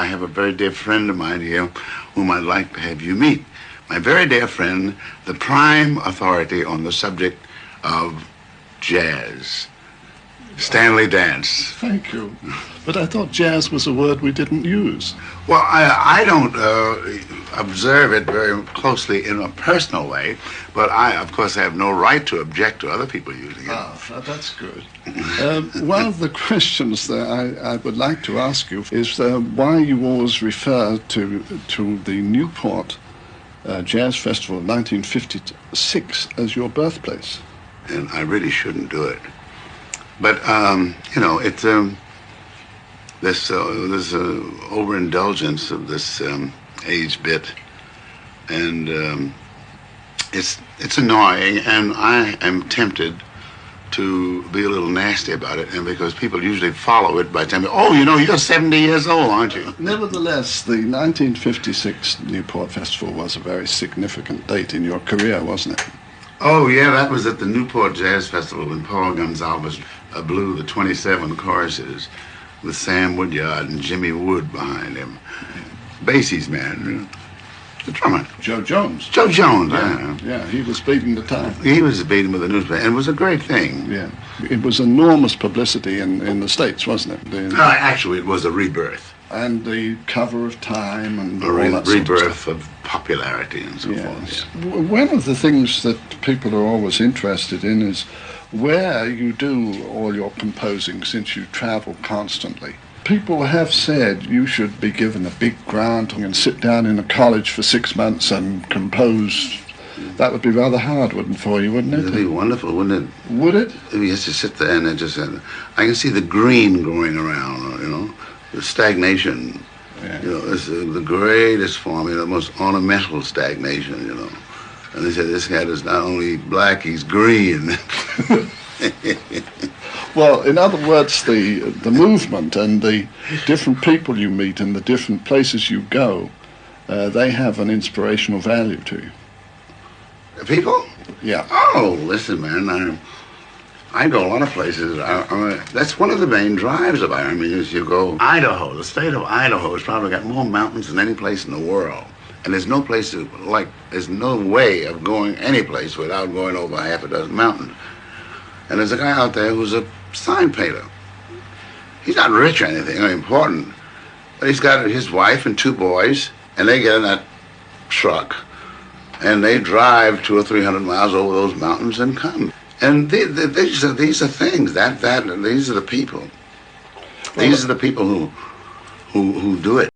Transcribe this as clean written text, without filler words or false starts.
I have a very dear friend of mine here whom I'd like to have you meet. My very dear friend, the prime authority on the subject of jazz, Stanley Dance. Thank you. But I thought jazz was a word we didn't use. Well, I don't observe it very closely in a personal way, but I, of course, have no right to object to other people using it. Ah, that's good. One of the questions that I would like to ask you is why you always refer to the Newport Jazz Festival of 1956 as your birthplace. And I really shouldn't do it. But, you know, it's this overindulgence of this age bit, and it's annoying, and I am tempted to be a little nasty about it, and because people usually follow it by telling me, oh, you know, you're 70 years old, aren't you? Nevertheless, the 1956 Newport Festival was a very significant date in your career, wasn't it? Oh, yeah, that was at the Newport Jazz Festival when Paul Gonsalves blew the 27 choruses with Sam Woodyard and Jimmy Wood behind him. Basie's man, the drummer. Joe Jones. Joe Jones, yeah, he was beating the time. He was beating with the newspaper, and it was a great thing. Yeah, it was enormous publicity in the States, wasn't it? Actually, it was a rebirth. And the cover of Time and a all that rebirth sort of popularity and so forth. Yeah. One of the things that people are always interested in is where you do all your composing, since you travel constantly. People have said you should be given a big grant and sit down in a college for 6 months and compose. That would be rather hard, for you, wouldn't it? It'd be wonderful, wouldn't it? Would it? If you just to sit there and it just, I can see the green going around, you know, the stagnation. Yeah. You know, it's the greatest form, you know, the most ornamental stagnation, you know. And they said this cat is not only black, he's green. Well, in other words, the movement and the different people you meet and the different places you go, they have an inspirational value to you. The people? Yeah. Oh, listen, man, I go a lot of places. That's one of the main drives of Ironman is you go. Idaho, the state of Idaho has probably got more mountains than any place in the world. And there's no place there's no way of going any place without going over half a dozen mountains. And there's a guy out there who's a sign painter. He's not rich or anything or important, but he's got his wife and 2 boys, and they get in that truck, and they drive 200 or 300 miles over those mountains and come. And these are things. These are the people. These are the people who do it.